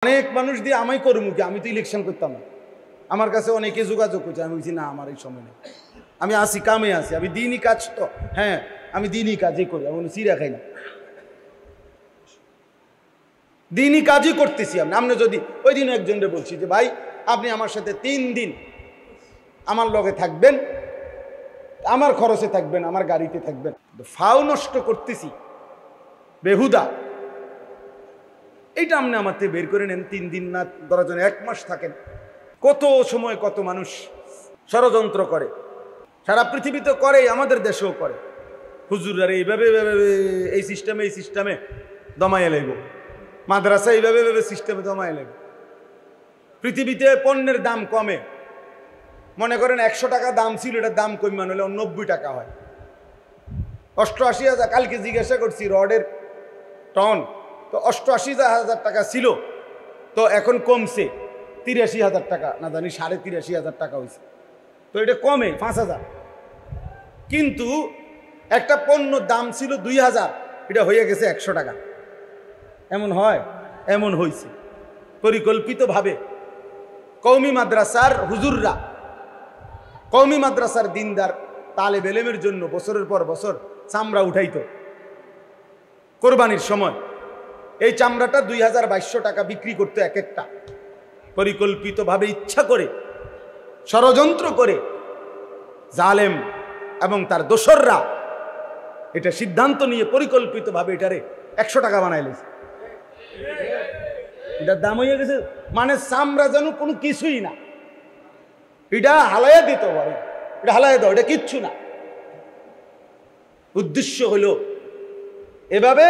অনেক মানুষ দিয়ে আমি করবো কি, আমি তো ইলেকশন করতাম না। আমার কাছে অনেকে যোগাযোগ করছে, আমি বলছি না আমার এই সময় নেই, আমি আসি কামে আসি, আমি দিনই কাজ তো হ্যাঁ আমি দিনই কাজই করি, আমি চিরা খাই না, দিনই কাজই করতেছি। আপনি যদি ওই দিন একজনকে বলছি যে ভাই আপনি আমার সাথে 3 দিন আমার লগে থাকবেন, আমার খরচে থাকবেন, আমার গাড়িতে থাকবেন, ফাও নষ্ট করতেছি বেহুদা, এইটা আপনি আমার থেকে বের করে নেন। 3 দিন না ধরার জন্য 1 মাস থাকেন। কত সময় কত মানুষ ষড়যন্ত্র করে, সারা পৃথিবীতে করে, আমাদের দেশেও করে। হুজুররা এইভাবে এই সিস্টেমে দমাইয়া লাগব, মাদ্রাসা এইভাবে সিস্টেমে দমাইয়া লাগবে। পৃথিবীতে পণ্যের দাম কমে, মনে করেন 100 টাকা দাম ছিল, এটার দাম কমান হলে 90 টাকা হয়। 88,000, কালকে জিজ্ঞাসা করছি রডের টন, তো 88,000 টাকা ছিল, তো এখন কমছে 83,000 টাকা, না জানি 83,500 টাকা হয়েছে। তো এটা কমে 5,000, কিন্তু একটা পণ্য দাম ছিল 2,000, এটা হয়ে গেছে 100 টাকা। এমন হয়? এমন হয়েছে পরিকল্পিতভাবে। কওমি মাদ্রাসার হুজুররা, কওমি মাদ্রাসার দিনদার তালেব এলেমের জন্য বছরের পর বছর চামড়া উঠাইতো কোরবানির সময়। এই চামড়াটা 2,200 টাকা বিক্রি করতো এক একটা। পরিকল্পিতভাবে, ইচ্ছা করে, ষড়যন্ত্র করে জালেম এবং তার দোসররা এটা সিদ্ধান্ত নিয়ে পরিকল্পিতভাবে এটারে 100 টাকা বানাইলেছে। এটার দাম হয়ে গেছে, মানে চামড়া যেন কোনো কিছুই না, এটা হালাইয়া দিতে পারে, এটা হালাইয়া দাও, এটা কিচ্ছু না। উদ্দেশ্য হলো এভাবে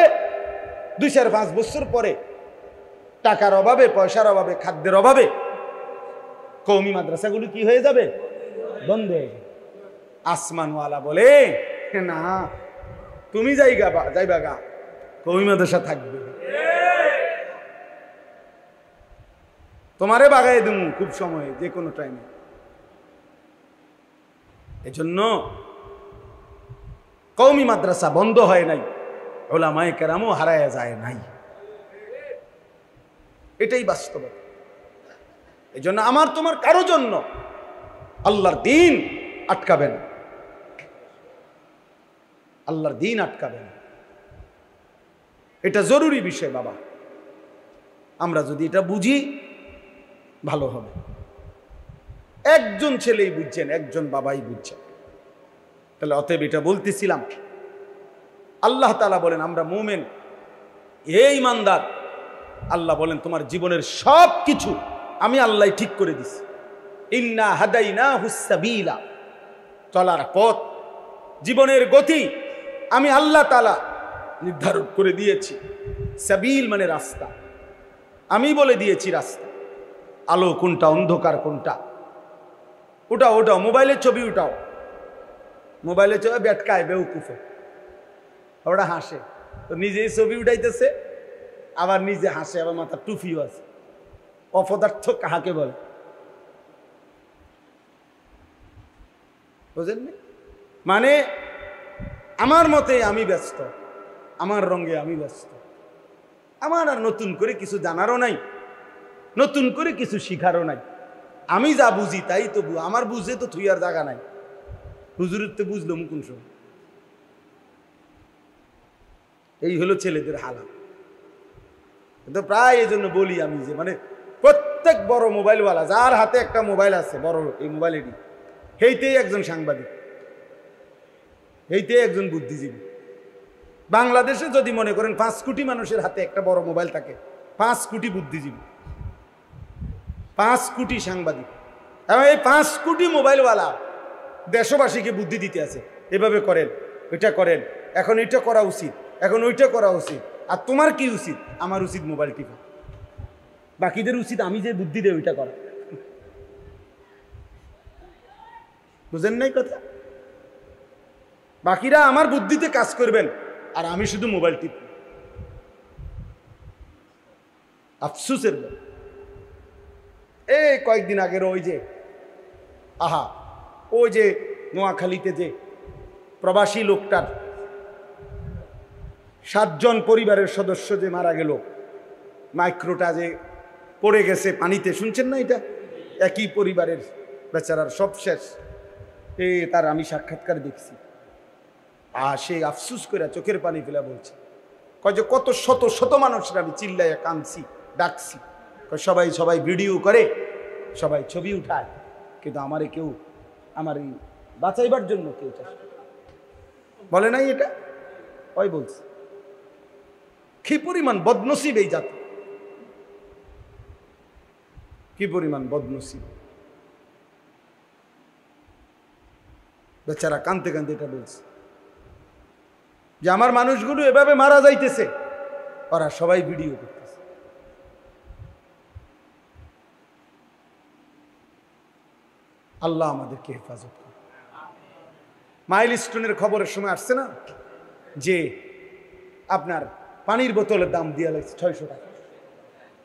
2-4-5 বছর পরে টাকার অভাবে, পয়সার অভাবে, খাদ্যের অভাবে কওমি মাদ্রাসাগুলো কি হয়ে যাবে? বন্ধ হয়ে যাবে। আসমানওয়ালা বলে না, তুমি যাইবা গা, কওমি মাদ্রাসা থাকবে, তোমারে বাগাই দেবো খুব সময়ে, যে কোনো টাইমে। এজন্য কওমি মাদ্রাসা বন্ধ হয় নাই, উলামায়ে কেরামও হারায়া যায় নাই, এটাই বাস্তবতা। এজন্য আমার তোমার কারো জন্য আল্লাহর দ্বীন আটকাবে না, আল্লাহর দ্বীন আটকাবে না। এটা জরুরি বিষয় বাবা, আমরা যদি এটা বুঝি ভালো হবে। একজন ছেলেই বুঝছেন, একজন বাবাই বুঝছেন, তাহলে অতএব এটা বলতেছিলাম, আল্লাহ তাআলা বলেন আমরা মুমিন, এই ইমানদার, আল্লাহ বলেন তোমার জীবনের সব কিছু আমি আল্লাহ ঠিক করে দিছি। ইন্না হাদাইনাহুস সাবিলা, চলার পথ, জীবনের গতি আমি আল্লাহ তাআলা নির্ধারণ করে দিয়েছি। সাবিল মানে রাস্তা, আমি বলে দিয়েছি রাস্তা। আলো কোনটা, অন্ধকার কোনটা, ওটাও মোবাইলের ছবি উঠাও, মোবাইলের ছবি বেটকায় বেউকুফে, ওরা হাসে, তো নিজেই ছবি উঠাইতেছে, আবার নিজে হাসে, আবার মাথার টুপিও আছে। অপদার্থ কাহাকে বলে বুঝেননি? মানে আমার মতে আমি ব্যস্ত, আমার রঙে আমি ব্যস্ত, আমার আর নতুন করে কিছু জানারও নাই, নতুন করে কিছু শিখারও নাই। আমি যা বুঝি তাই তো, আমার বুঝে তো থুইয়ার জায়গা নাই। হুজুরের তো বুঝলো মুকুন সব। এই হলো ছেলেদের হালাত। তো প্রায় এই জন্য বলি আমি যে মানে প্রত্যেক বড় মোবাইলওয়ালা, যার হাতে একটা মোবাইল আছে বড়, এই মোবাইল এটি, সেইতেই একজন সাংবাদিক, এইতেই একজন বুদ্ধিজীবী। বাংলাদেশে যদি মনে করেন 5 কোটি মানুষের হাতে একটা বড় মোবাইল থাকে, 5 কোটি বুদ্ধিজীবী, 5 কোটি সাংবাদিক, এবং এই 5 কোটি মোবাইলওয়ালা দেশবাসীকে বুদ্ধি দিতে আছে, এভাবে করেন, এটা করেন, এখন এটা করা উচিত, এখন ওইটা করা উচিত। আর তোমার কি উচিত? আমার উচিত মোবাইল টিপা, বাকিদের উচিত আমি যে বুদ্ধি দেয় ওইটা করা। বুঝেন নাই কথা? বাকিরা আমার বুদ্ধিতে কাজ করবেন, আর আমি শুধু মোবাইল টিপ। আফসোসের। এই কয়েকদিন আগের ওই যে ওই যে নোয়াখালীতে যে প্রবাসী লোকটার 7 জন পরিবারের সদস্য যে মারা গেল, মাইক্রোটা যে পড়ে গেছে পানিতে, শুনছেন না? এটা একই পরিবারের বেচারার, সব শেষ। তার আমি সাক্ষাৎকার দেখছি, আর সে আফসুস করে চোখের পানি ফেলা বলছে, কয় যে কত শত শত মানুষরা আমি চিল্লাইয়া কাঁদছি, ডাকছি, সবাই সবাই ভিডিও করে, সবাই ছবি উঠায়, কিন্তু আমারে কেউ, আমার এই বাঁচাইবার জন্য কেউ চেষ্টা বলে নাই। এটা ওই বলছে। কি পরিমাণ বদনসিব এই জাতি, কি পরিমাণ বদনসিব। বেচারা কাঁদতে কাঁদতে এটা বলছে যে আমার মানুষগুলো এভাবে মারা যাইতেছে, ওরা সবাই ভিডিও করতেছে। আল্লাহ আমাদেরকে হেফাজত করে। মাইলস্টোনের খবরের সময় আসছে না যে আপনার পানির বোতলের দাম দিয়ে লাগছে 600 টাকা।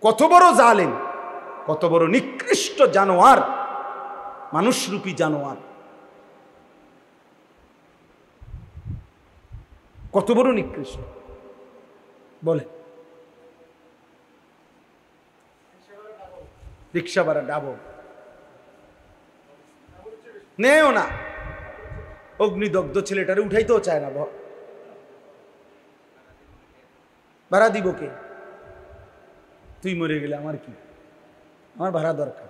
কত বড় জালেম, কত বড় নিকৃষ্ট জানোয়ার, মানুষরূপী জানোয়ার, কত বড় নিকৃষ্ট বলে। রিক্সা ভাড়া ডাবল নেও না, অগ্নিদগ্ধ ছেলেটারে উঠাইতেও চায় না। ভাড়া দিব কে? তুই মরে গেলে আমার কি, আমার ভাড়া দরকার।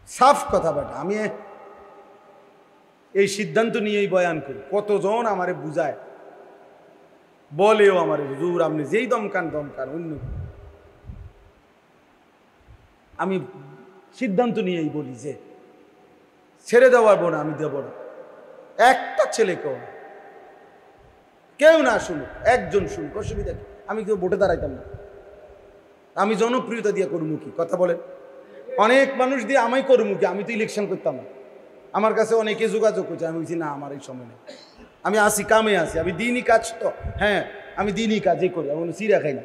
সাফ কথা বেটা, আমি এই সিদ্ধান্ত নিয়েই বয়ান করি। কতজন আমারে বুঝায়, বলেও আমারে, হুজুর আপনি যেই দমকান দমকান, অন্য আমি সিদ্ধান্ত নিয়েই বলি যে ছেড়ে দেওয়ার না, আমি দেব না। একটা ছেলেকেও কেউ না শুনুক, একজন শুনুক, অসুবিধা কি? আমি কেউ ভোটে দাঁড়াইতাম না, আমি জনপ্রিয়তা দিয়ে করবো কি? কথা বলেন। অনেক মানুষ দিয়ে আমি করবো কি? আমি তো ইলেকশন করতাম না। আমার কাছে অনেকে যোগাযোগ করছে, আমি বলছি না আমার এই সময় নেই, আমি আসি কামে আসি, আমি দিনই কাজ তো, হ্যাঁ আমি দিনই কাজই করি, আমি চিড়া খাই না,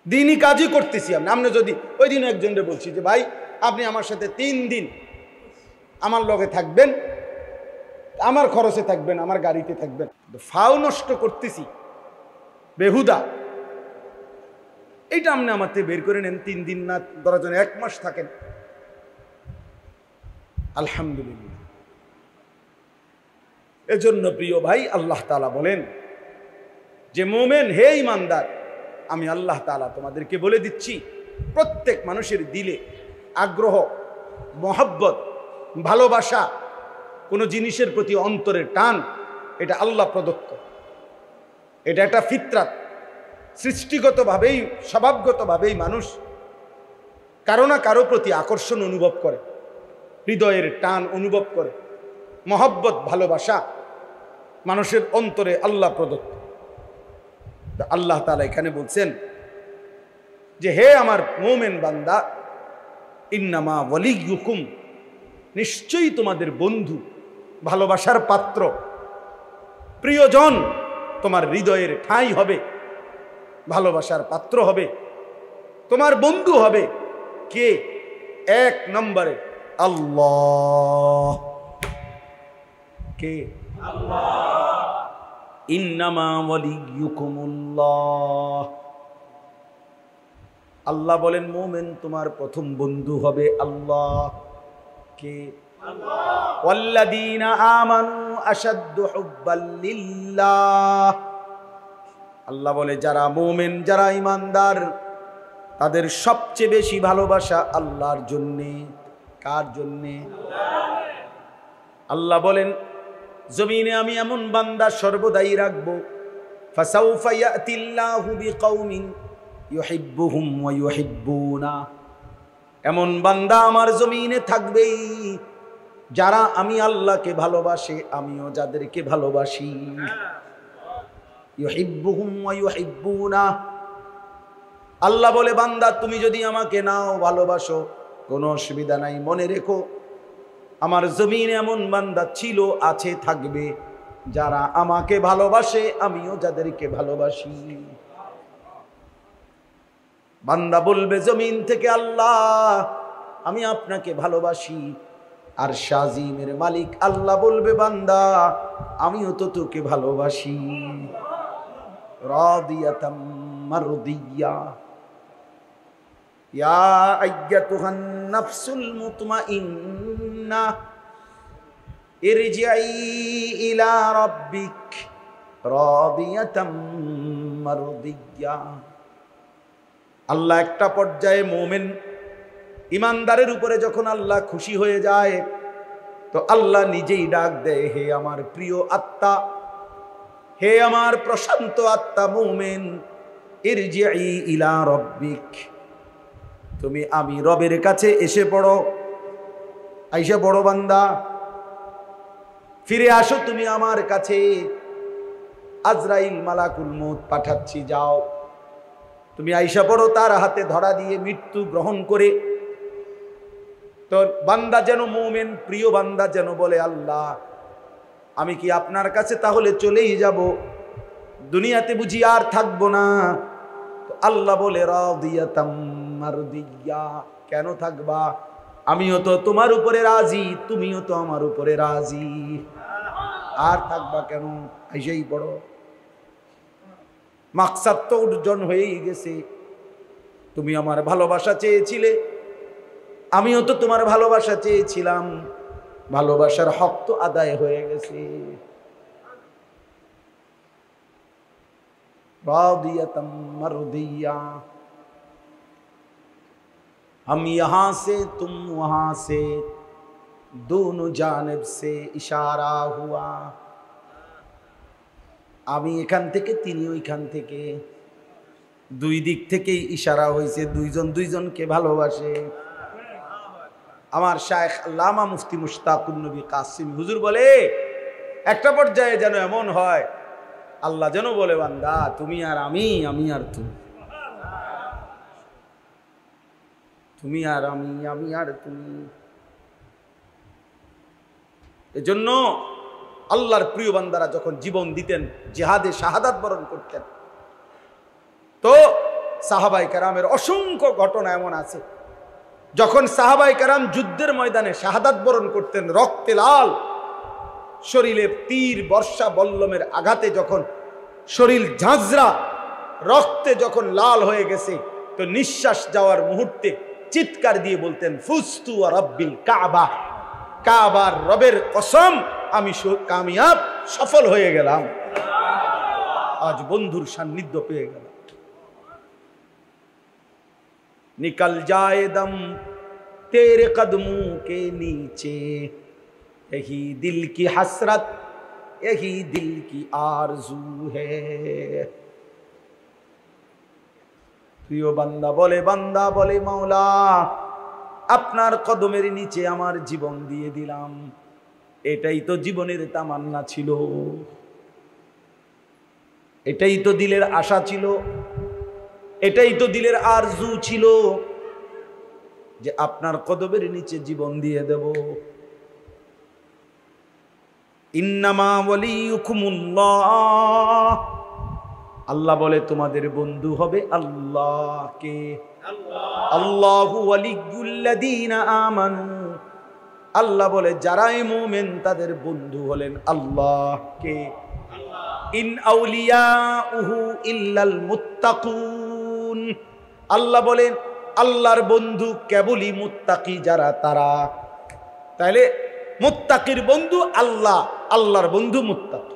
দিনই কাজই করতেছি। আমরা যদি ওই দিন একজনকে বলছি যে ভাই আপনি আমার সাথে 3 দিন আমার লগে থাকবেন, আমার খরচে থাকবেন, আমার গাড়িতে থাকবেন, ফাও নষ্ট করতেছি বেহুদা, এইটা আপনি আমার থেকে বের করে নেন। 3 দিন না, 10 জন 1 মাস থাকেন, আলহামদুলিল্লাহ। এজন্য প্রিয় ভাই, আল্লাহ তাআলা বলেন যে মুমিন হে ঈমানদার, আমি আল্লাহ তাআলা তোমাদেরকে বলে দিচ্ছি, প্রত্যেক মানুষের দিলে আগ্রহ, মহব্বত, ভালোবাসা, কোনো জিনিসের প্রতি অন্তরের টান, এটা আল্লাহ প্রদত্ত। এটা একটা ফিতরাত, সৃষ্টিগতভাবেই, স্বভাবগতভাবেই মানুষ কারো না কারো প্রতি আকর্ষণ অনুভব করে, হৃদয়ের টান অনুভব করে, মহব্বত, ভালোবাসা মানুষের অন্তরে আল্লাহ প্রদত্ত। আল্লাহ তাআলা এখানে বলছেন যে হে আমার মুমিন বান্দা, ইন্নামা ওয়ালিয়ুকুম, নিশ্চয়ই তোমাদের বন্ধু, ভালোবাসার পাত্র, প্রিয়জন, তোমার হৃদয়ের ঠাঁই হবে, ভালোবাসার পাত্র হবে, তোমার বন্ধু হবে কে? 1 নম্বরে আল্লাহ। কে? আল্লাহ। ইন্নামা ওয়ালিয়ুকুমুল্লাহ। আল্লাহ বলেন মুমিন তোমার প্রথম বন্ধু হবে আল্লাহ। কে? আল্লাহ। ওয়াল্লাযীনা আমানু আশাদ্দু হুব্বাল লিল্লাহ। আল্লাহ বলে যারা মুমিন, যারা ঈমানদার, তাদের সবচেয়ে বেশি ভালোবাসা আল্লাহর জন্যে। কার জন্যে? আল্লাহ বলেন জমিনে আমি এমন বান্দা সর্বদাই রাখবো, ফাসাউফা ইয়াতিল্লাহু বিকাউমিন ইউহিব্বুহুম ওয়া ইউহিব্বুনা। এমন বান্দা আমার জমিনে থাকবেই যারা আমি আল্লাহকে ভালোবাসে, আমিও যাদেরকে ভালোবাসি। ইউহিব্বুহুম ওয়া ইউহিব্বুনা। আল্লাহ বলে বান্দা তুমি যদি আমাকে নাও, ভালোবাসো, কোনো অসুবিধা নাই, মনে রেখো আমার জমিনে এমন বান্দা ছিল, আছে, থাকবে যারা আমাকে ভালোবাসে, আমিও যাদেরকে ভালোবাসি। বান্দা বলবে জমিন থেকে আল্লাহ আমি আপনাকে ভালোবাসি, আর শাজিমের মালিক আল্লাহ বলবে বান্দা আমিও তো তোকে ভালোবাসি। রাদিয়াতাম মারদিয়া। ইয়া আইয়াতুহান নাফসুল মুতমাইন্নাহ ইরজিই ইলা রাব্বিক রাদিয়াতাম মারদিয়া। আল্লাহ একটা পর্যায়ে মুমিন ইমানদারের উপরে যখন আল্লাহ খুশি হয়ে যায়, তো আল্লাহ নিজেই ডাক দেয়, হে আমার প্রিয় আত্মা, হে আমার প্রশান্ত আত্মা মুমিন, ইরজিই ইলা রাব্বিক, তুমি আমি রবের কাছে এসে পড়ো, আইসা পড়ো বান্দা, ফিরে আসো তুমি আমার কাছে। আজরাইল মালাকুল মউত পাঠাচ্ছি, যাও তুমি আইসা পড়ো তার হাতে ধরা দিয়ে মৃত্যু গ্রহণ করে। তো বান্দা যেন মুমিন প্রিয় বান্দা যেন বলে, আল্লাহ আমি কি আপনার কাছে তাহলে চলেই যাব, দুনিয়াতে বুঝি আর থাকবো না? তো আল্লাহ বলে, রাদিয়াতাম মারদিয়া, কেন থাকবা? আমিও তো তোমার উপরে রাজি, তুমিও তো আমার উপরে রাজি, আর থাকবা কেন? আইসাই পড়ো। মাকসাদ তো অর্জন হয়েই গেছে, তুমি আমার ভালোবাসা চেয়েছিলে, আমিও তো তোমার ভালোবাসা চেয়েছিলাম, ভালোবাসার হক তো আদায় হয়ে গেছে। রাদিয়াতাম মারদিয়া, हम यहाँ से तुम वहाँ से दोनों जानिब से इशारा हुआ। আমি এখান থেকে তিনি ওইখান থেকে, দুই দিক থেকেই ইশারা হয়েছে, দুইজন দুইজনকে ভালোবাসে। আমার শায়েখ আল্লামা মুফতি মুশতাকুন নবী কাসিম হুজুর বলে, একটা পর্যায়ে যেন এমন হয় আল্লাহ যেন বলে, বান্দা তুমি আর আমি, আমি আর তুমি, তুমি আর আমি, আমি আর তুমি। এজন্য আল্লাহর প্রিয় বান্দারা যখন জীবন দিতেন, জিহাদে শাহাদাত বরণ করতেন, তো সাহাবায়ে কেরামের অসংখ্য ঘটনা এমন আছে, যখন সাহাবায়ে কেরাম যুদ্ধের ময়দানে শাহাদাত বরণ করতেন, রক্তে লাল, শরীরে তীর বর্ষা বল্লমের আঘাতে যখন শরীর ঝাঁঝরা, রক্তে যখন লাল হয়ে গেছে, তো নিঃশ্বাস যাওয়ার মুহূর্তে চিৎকার দিয়ে বলতেন, ফুস্তু ওয়া রাব্বিল কাবা, কাবার রবের কসম আমি কামিয়াব, সফল হয়ে গেলাম, আজ বন্ধুর সান্নিধ্য পেয়ে গেলাম। নিকল যায় দম তেরে কদমোं के नीचे, यही दिल की हसरत, यही दिल की आरज़ू है। প্রিয় বান্দা বলে, মাওলা আপনার কদমের নিচে আমার জীবন দিয়ে দিলাম, এটাই তো জীবনের তামান্না ছিল, এটাই তো দিলের আশা ছিল, এটাই তো দিলের আরজু ছিল, যে আপনার কদমের নিচে জীবন দিয়ে দেব। ইন্নামা ওয়ালিয়ুকুমুল্লাহ, আল্লাহ বলে তোমাদের বন্ধু হবে আল্লাহ। কে? আল্লাহু ওয়ালিয়ুল্লাযীনা আমানু, আল্লাহ বলে যারাই মুমিন তাদের বন্ধু হলেন আল্লাহ। কে? ইন আউলিয়াউহু ইল্লাল মুত্তাকুন, আল্লাহ বলেন আল্লাহর বন্ধু কেবলই মুত্তাকি যারা, তারা। তাহলে মুত্তাকির বন্ধু আল্লাহ, আল্লাহর বন্ধু মুত্তাকি।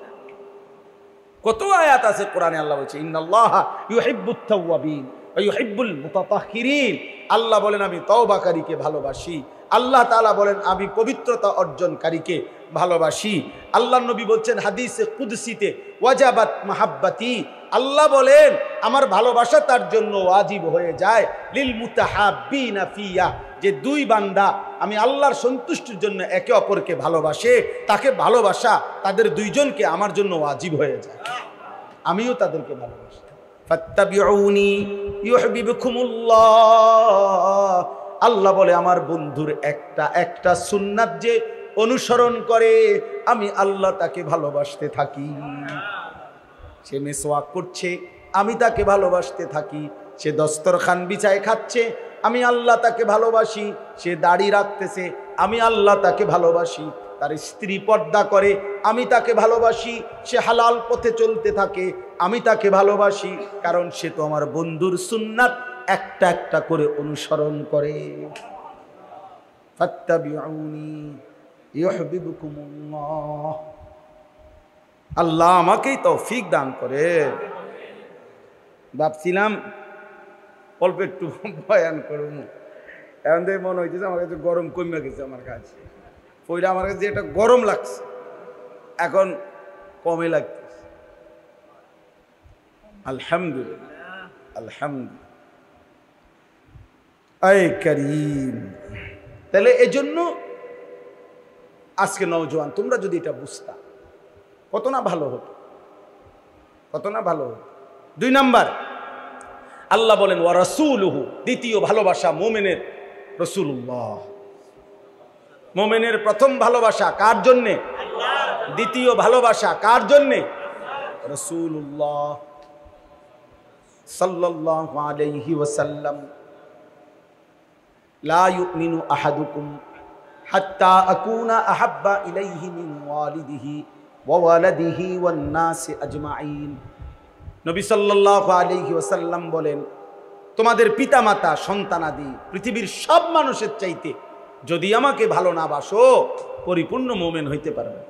কত আয়াত আছে কোরআনে, আল্লাহ বলছে ইন্নাল্লাহা ইউহিব্বুত তাওয়াবিন ওয়া ইউহিব্বুল মুতাতাহহিরিন, আল্লাহ বলেন আমি তওবাকারীকে ভালোবাসি, আল্লাহ তাআলা বলেন আমি পবিত্রতা অর্জনকারীকে ভালোবাসি। আল্লাহর নবী বলছেন হাদিসে কুদসিতে, ওয়াজাবাত মাহাব্বাতি, আল্লাহ বলেন আমার ভালোবাসা তার জন্য ওয়াজিব হয়ে যায়, লিল মুতাহাব্বিনা ফিয়া, যে দুই বান্দা আমি আল্লাহর সন্তুষ্টির জন্য একে অপরকে ভালোবাসে, তাকে ভালোবাসা তাদের দুইজনকে আমার জন্য ওয়াজিব হয়ে যায়, আমিও তাদেরকে ভালোবাসি। ফাত্তাবিউনি ইউহিব্বুকুমুল্লাহ, আল্লাহ বলে আমার বন্ধুর একটা সুন্নাত যে অনুসরণ করে, আমি আল্লাহ তাকে ভালোবাসতে থাকি। সে মিসওয়াক করছে, আমি তাকে ভালোবাসতে থাকি। সে দস্তরখান বিছায় খাচ্ছে, আমি আল্লাহ তাকে ভালোবাসি। সে দাড়ি রাখতেছে, আমি আল্লাহ তাকে ভালোবাসি। তার স্ত্রী পর্দা করে, আমি তাকে ভালোবাসি, সে হালাল পথে চলতে থাকে, আমি তাকে ভালোবাসি, কারণ সে তো আমার বন্ধুর সুন্নাত একটা একটা করে অনুসরণ করে। ফাত্তাবিউনি ইউহিব্বুকুমুল্লাহ। আল্লাহ আমাকেই তৌফিক দান করে। ভাবছিলাম অল্প একটু বয়ান করব, এখন থেকে মনে হইতেছে আমার কাছে গরম কমে গেছে, আমার কাছে পয়লা আমার কাছে এটা গরম লাগছে, এখন কমে লাগতেছে। আলহামদুলিল্লাহ, আলহামদুলিল্লাহ। আয় কারীম, তাহলে এজন্য আজকে নওজোয়ান তোমরা যদি এটা বুঝতা কত না ভালো হতো, কত না ভালো হতো। 2 নাম্বার, আল্লাহ বলেন ওয়া রাসূলুহু, দ্বিতীয় ভালোবাসা মুমিনের রাসূলুল্লাহ। মুমিনের প্রথম ভালোবাসা কার জন্যে? আল্লাহ। দ্বিতীয় ভালোবাসা কার জন্যে? রাসূলুল্লাহ সাল্লাল্লাহু আলাইহি ওয়াসাল্লাম। লা ইউমিনু আহাদুকুম হাত্তা আকুনা আহাব্বা ইলাইহি মিন ওয়ালিদিহি ওয়া ওয়ালাদিহি ওয়ান নাসি আজমাইন। নবী সাল্লাল্লাহু আলাইহি ওয়াসাল্লাম বলেন, তোমাদের পিতামাতা সন্তানাদি পৃথিবীর সব মানুষের চাইতে যদি আমাকে ভালো না বাসো, পরিপূর্ণ মুমিন হইতে পারবে।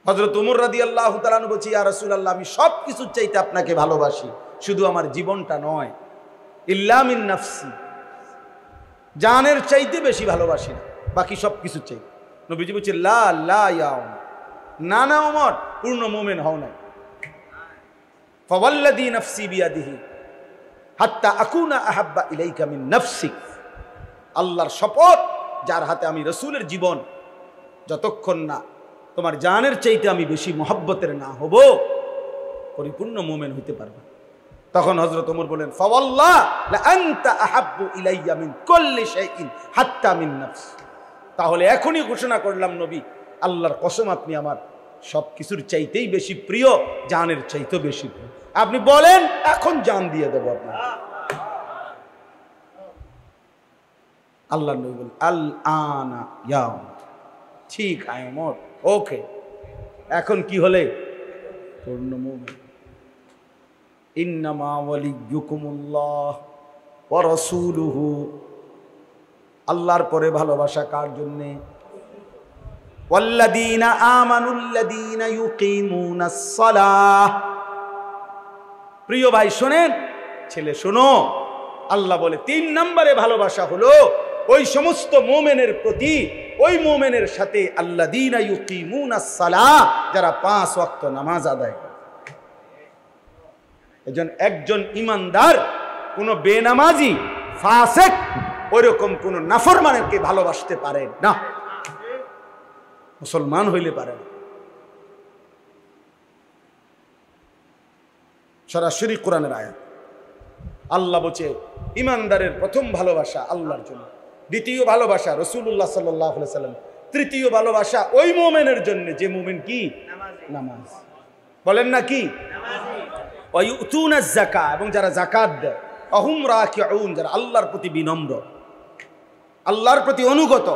হযরত ওমর রাদিয়াল্লাহু তাআলা আনহু বলেন, ইয়া রাসূলুল্লাহ, আমি সব কিছুর চাইতে আপনাকে ভালোবাসি, শুধু আমার জীবনটা নয়, ইল্লা মিন নাফসি, জানের চাইতে বেশি ভালোবাসি না, বাকি সব কিছুর চাইতে। নবীজি বলেন, লা লা ইয়া ওমর, না না ওমর, পূর্ণ মুমিন হও না। ফাওয়াল্লাযী নাফসি বিয়াদিহি হাত্তা আকুনা আহাব্বা ইলাইকা মিন নাফসিক। আল্লাহর শপথ, যার হাতে আমি রাসূলের জীবন, যতক্ষণ না তোমার জানের চাইতে আমি বেশি মহব্বতের না হব, পরিপূর্ণ মুমিন হইতে পারবে। তখন হযরত ওমর বলেন, ফাওয়াল্লাহ লা আনতা আহাব্বু ইলাইয়া মিন কুল্লি শাইইন হাত্তা মিন নাফস। তাহলে এখনই ঘোষণা করলাম নবী, আল্লাহর কসম, আপনি আমার সব কিছুর চাইতেই বেশি প্রিয়, জানের চাইতেও বেশি প্রিয়। আপনি বলেন, এখন জান দিয়ে দেব আপনার। আল্লাহ নবী বলেন, আল আনা ইয়া ওমর, ঠিক আয় ওমর, ওকে, এখন কি হলে পূর্ণ মুমিন। ইন্নামা ওয়ালিয়্যুকুমুল্লাহ ওয়া রাসূলুহু। আল্লাহর পরে ভালোবাসা কার জন্যে? ওয়াল্লাযীনা আমানুল্লাযীনা ইউকিমুনাস সালাহ। প্রিয় ভাই শোনেন, ছেলে শোনো, আল্লাহ বলে 3 নম্বরে ভালোবাসা হলো ওই সমস্ত মুমিনের প্রতি, ওই মুমিনের সাথে আল্লাযীনা ইউকিমুনাস সালাহ, যারা 5 ওয়াক্ত নামাজ আদায় করে। একজন ইমানদার কোন বেনামাজি ফাসিক ওইরকম কোন নাফরমানকে ভালোবাসতে পারে না, মুসলমান হইলে পারে না। সরাসরি কোরআনের আয়াত। আল্লাহ বলছে ইমানদারের প্রথম ভালোবাসা আল্লাহর জন্য, দ্বিতীয় ভালোবাসা রাসূলুল্লাহ সাল্লাল্লাহু আলাইহি ওয়াসাল্লাম, তৃতীয় ভালোবাসা ওই মুমিনের জন্য যে মুমিন কি নামাজ বলেন না কি নামাজি, ওয়া ইউতুনাজ যাকাত, এবং যারা যাকাত দেয়, আহুম রাকিউন, যারা আল্লাহর প্রতি বিনম্র, আল্লাহর প্রতি অনুগত,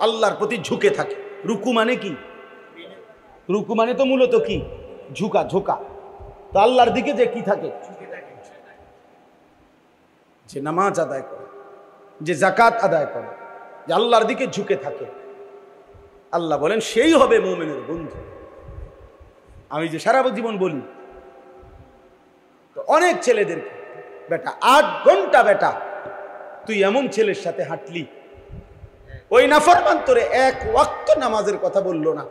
আল্লাহর প্রতি ঝুঁকে থাকে। রুকু মানে কি? রুকু মানে তো মূলত কি? ঝুঁকা, ঝোঁকা। তো আল্লাহর দিকে যে কি থাকে, যে নামাজ আদায় করে, যে যাকাত আদায় করে, যে আল্লাহর দিকে ঝুঁকে থাকে, আল্লাহ বলেন সেই হবে মুমিনের বন্ধু। আমি যে সারা জীবন বলি তো অনেক ছেলেদেরকে, বেটা 8 ঘন্টা বেটা তুই এমন ছেলের সাথে হাঁটলি, ওই নাফরমান তোরে 1 ওয়াক্ত নামাজের কথা বললো না,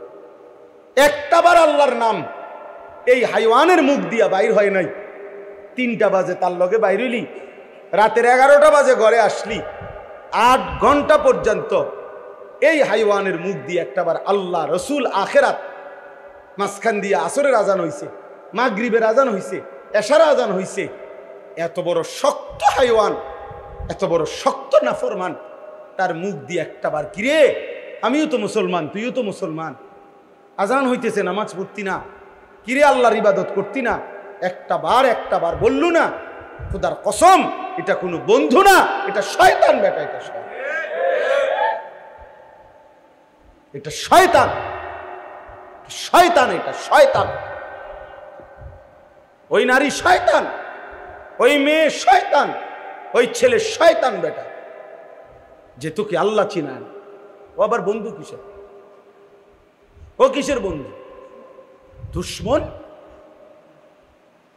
একটাবার আল্লাহর নাম এই হাইওয়ানের মুখ দিয়া বাইর হয় নাই। 3টা বাজে তার লগে বাইর হইলি, রাতের 11টা বাজে ঘরে আসলি, 8 ঘন্টা পর্যন্ত এই হাইওয়ানের মুখ দিয়ে একটাবার আল্লাহ, রসুল, আখেরাত, মাঝখান দিয়ে আসরের আজান হইছে, মাগরিবের আজান হইছে, এশার আজান হইছে। এত বড় শক্ত হাইওয়ান, এত বড় শক্ত নাফরমান, তার মুখ দিয়ে একটাবার, কিরে আমিও তো মুসলমান, তুইও তো মুসলমান, আজান হইতেছে নামাজ পড়তি না, কিরে আল্লাহর ইবাদত করতি না, একটাবার বললু না? খোদার কসম, এটা কোনো বন্ধু না, এটা শয়তান বেটা, এটা শয়তান। এটা শয়তান, শয়তান, এটা শয়তান। ওই নারী শয়তান, ওই মেয়ে শয়তান, ওই ছেলে শয়তান বেটা, যে তোকে আল্লাহ চিনায়। ও আবার বন্ধু কিসের? ও কিসের বন্ধু? দুশ্মন।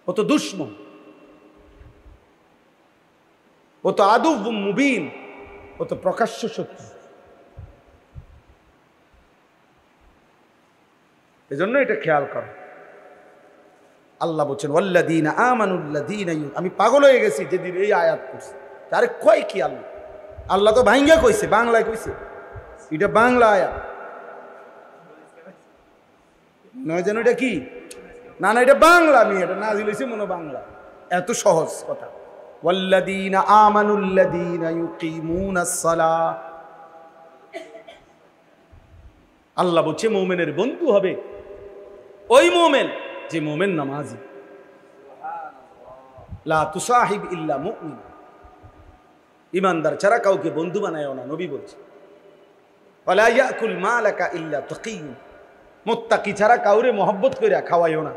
ও তো দুশ্মন, ও তো আদুব মুবিন, ও তো প্রকাশ্য শত্রু। এজন্য এটা খেয়াল করো। আল্লাহ বলছেন ওয়াল্লাযীনা আমানুল্লাযীনা, আমি পাগল হয়ে গেছি যেদিন এই আয়াত পড়ছি। আরে কয় কি আল্লাহ? আল্লাহ তো ভাঙ্গা কইছে, বাংলায় কইছে। এটা বাংলা আয়াত নয়, যেন এটা কি না, না এটা বাংলা। আমি এটা নাজিল হইছে মনে বাংলা। এত সহজ কথা। ওয়াল্লাযীনা আমানুল্লাযীনা ইউকিমুনাস সালাহ। আল্লাহ বলছে মুমিনের বন্ধু হবে ওই মুমিন যে মুমিন নামাজি। লা তুসাহিব ইল্লা মুমিন, ইমানদার ছাড়া কাউকে বন্ধু বানায়ও না, নবী বলছে। ওয়ালা ইয়াকুল মালাকা ইল্লা তাকিয়্যুন, মুত্তাকি ছাড়া কাউরে মহব্বত কইরা খাওয়াইও না।